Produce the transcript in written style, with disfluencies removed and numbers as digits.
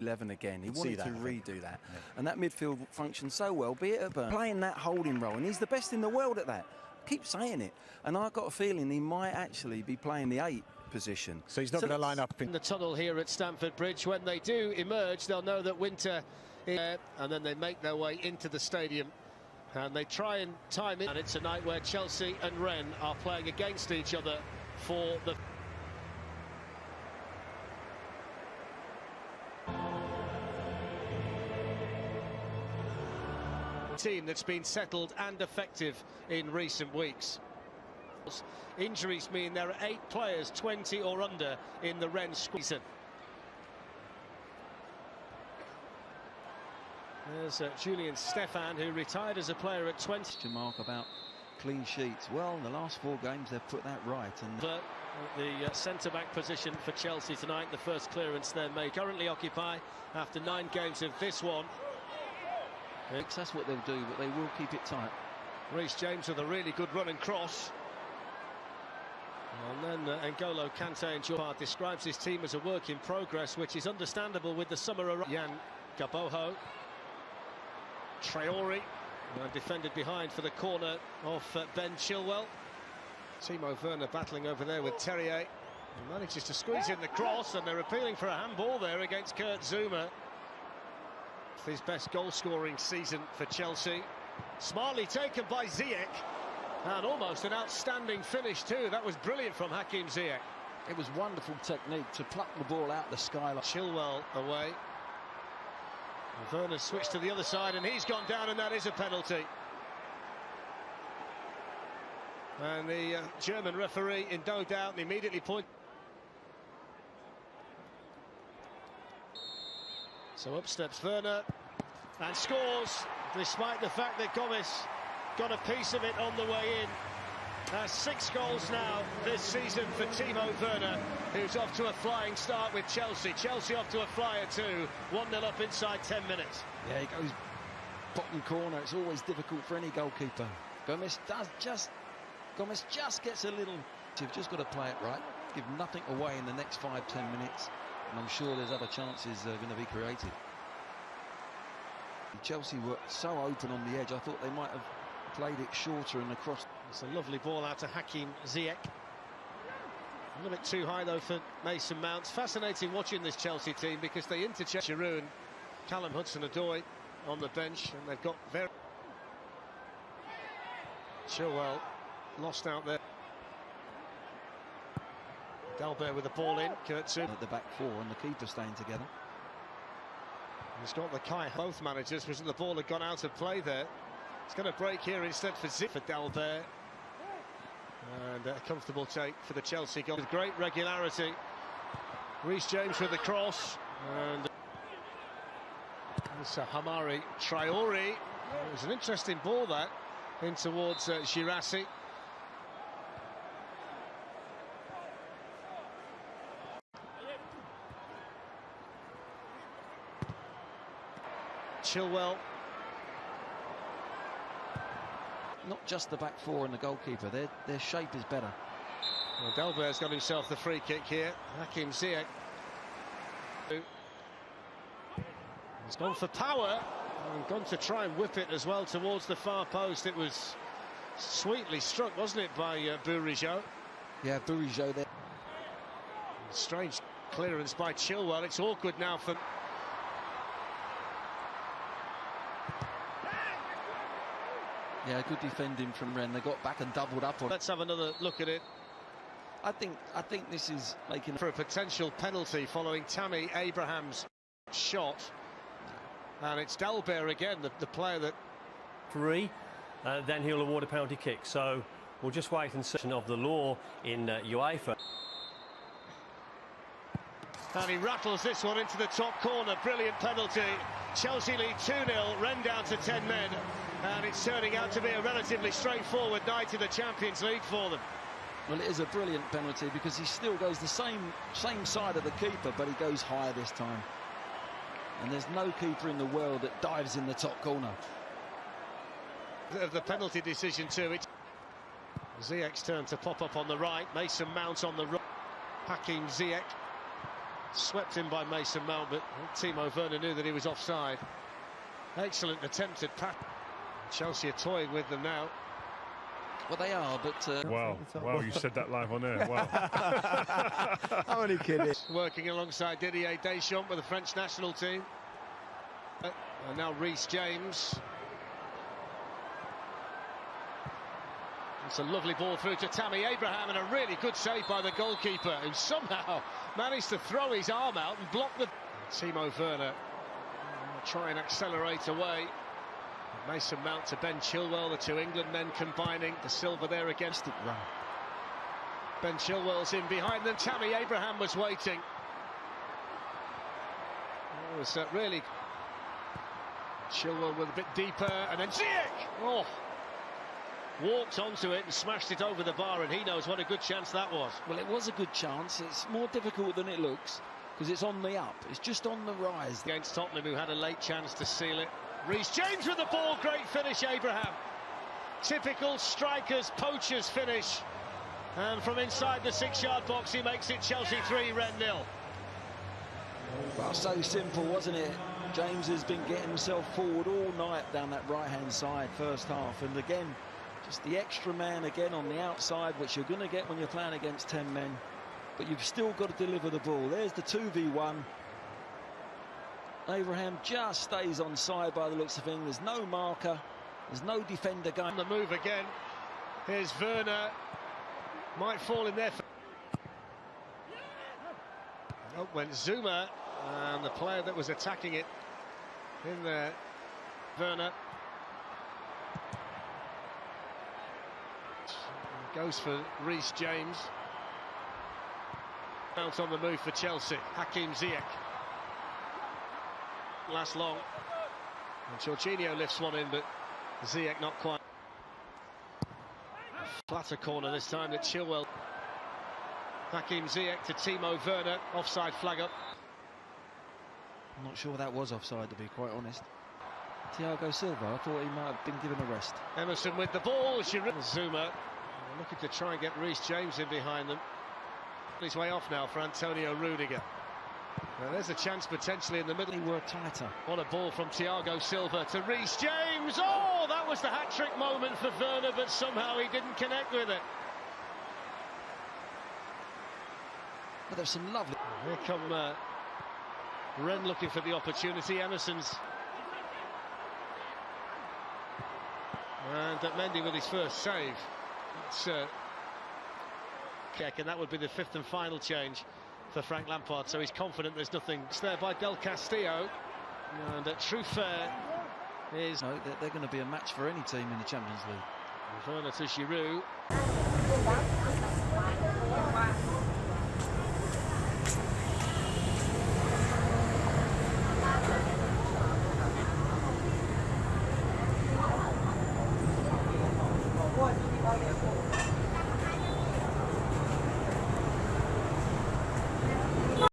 11 again. He wanted to redo that. Yeah. And that midfield functioned so well, be it at Burnley, playing that holding role, and he's the best in the world at that. Keep saying it. And I've got a feeling he might actually be playing the 8 position. So he's not going to line up in the tunnel here at Stamford Bridge. When they do emerge, they'll know that winter is there, and then they make their way into the stadium. And they try and time it. And it's a night where Chelsea and Rennes are playing against each other for the... team that's been settled and effective in recent weeks. Injuries mean there are 8 players 20 or under in the Rennes squad. There's Julian Stefan, who retired as a player at 20. To mark about clean sheets. Well, in the last 4 games they've put that right. And the centre-back position for Chelsea tonight, the first clearance they made, currently occupy after 9 games of this one. That's what they'll do, but they will keep it tight. Reece James with a really good run and cross. And then N'Golo Kante and Jordan describes his team as a work in progress, which is understandable with the summer around. Yan Gaboho. Traore, defended behind for the corner of Ben Chilwell. Timo Werner battling over there with Terrier. He manages to squeeze in the cross, and they're appealing for a handball there against Kurt Zouma. His best goal-scoring season for Chelsea. Smartly taken by Ziyech, and almost an outstanding finish too. That was brilliant from Hakim Ziyech. It was wonderful technique to pluck the ball out the sky. Chilwell away. Werner switched to the other side, and he's gone down, and that is a penalty. And the German referee in no doubt, and immediately point. So up steps Werner and scores, despite the fact that Gomez got a piece of it on the way in. 6 goals now this season for Timo Werner, who's off to a flying start with Chelsea. Chelsea off to a flyer too, 1-0 up inside 10 minutes. Yeah, he goes bottom corner. It's always difficult for any goalkeeper. Gomez just gets a little... You've just got to play it right, give nothing away in the next 5-10 minutes. And I'm sure there's other chances going to be created. Chelsea were so open on the edge, I thought they might have played it shorter and across. It's a lovely ball out to Hakim Ziyech. A little bit too high though for Mason Mount. Fascinating watching this Chelsea team because they interchange Giroud and Callum Hudson-Odoi on the bench, and they've got very... Chilwell lost out there. Dalbert with the ball in. Kurt Zouma at the back 4 and the keeper staying together. He's got the Kai. Both managers, was the ball had gone out of play there. It's going to break here instead for Dalbert. And a comfortable take for the Chelsea goal with great regularity. Reece James with the cross, and it's Hamari Traore. It was an interesting ball that in towards Girassi. Chilwell. Not just the back 4 and the goalkeeper, their shape is better. Well, Dalbert's got himself the free kick here. Hakim Ziyech. He's gone for power and gone to try and whip it as well towards the far post. It was sweetly struck, wasn't it, by Bourigeaud? Yeah, Bourigeaud there. Strange clearance by Chilwell. It's awkward now for... Yeah, good defending from Rennes. They got back and doubled up on. Let's have another look at it. I think this is making for a potential penalty following Tammy Abraham's shot, and it's Dalbert again, the player that... then he'll award a penalty kick. So we'll just wait and see of the law in UEFA. And he rattles this one into the top corner. Brilliant penalty. Chelsea lead 2-0, Rennes down to 10 men, and it's turning out to be a relatively straightforward night in the Champions League for them. Well, it is a brilliant penalty because he still goes the same side of the keeper, but he goes higher this time. And there's no keeper in the world that dives in the top corner. The penalty decision too. It's Ziyech's turn to pop up on the right. Mason Mount on the right. Hakim Ziyech. Swept in by Mason Mount, but Timo Werner knew that he was offside. Excellent attempted pass. Chelsea are toying with them now. Well, they are, but... Wow, you said that live on air. Wow. I'm only kidding. Working alongside Didier Deschamps with the French national team. And now Reece James. It's a lovely ball through to Tammy Abraham, and a really good save by the goalkeeper, who somehow managed to throw his arm out and block the... Timo Werner try and accelerate away. Mason Mount to Ben Chilwell, the two England men combining. The Silva there against it. Run. Ben Chilwell's in behind them. Tammy Abraham was waiting. It was really... Chilwell with a bit deeper, and then Ziyech! Oh! Walked onto it and smashed it over the bar, and he knows what a good chance that was. Well, it was a good chance. It's more difficult than it looks, because it's on the up. It's just on the rise. Against Tottenham, who had a late chance to seal it. Reece James with the ball, great finish, Abraham. Typical strikers, poachers finish. And from inside the 6-yard box, he makes it Chelsea 3, Rennes 0. Well, so simple, wasn't it? James has been getting himself forward all night down that right-hand side, first half. And again, just the extra man again on the outside, which you're going to get when you're playing against 10 men. But you've still got to deliver the ball. There's the 2v1. Abraham just stays on side by the looks of things. There's no marker. There's no defender going. The move again. Here's Werner. Might fall in there. Up went Zuma, and the player that was attacking it in there, Werner. Goes for Reece James. Out on the move for Chelsea. Hakim Ziyech. Last long. And Jorginho lifts one in, but Ziyech not quite. A flatter corner this time that Chilwell. Hakim Ziyech to Timo Werner. Offside flag up. I'm not sure that was offside, to be quite honest. Thiago Silva, I thought he might have been given a rest. Emerson with the ball. Zuma looking to try and get Reece James in behind them. His way off now for Antonio Rudiger. Now there's a chance potentially in the middle. They were tighter. What a ball from Thiago Silva to Reece James. Oh, that was the hat-trick moment for Werner, but somehow he didn't connect with it. But there's some lovely... Here come Rennes looking for the opportunity. Emerson's... And Mendy with his first save. It's and that would be the 5th and final change for Frank Lampard, so he's confident there's nothing. It's there by Del Castillo, and Truffert is... No, they're going to be a match for any team in the Champions League. Werner to Giroud.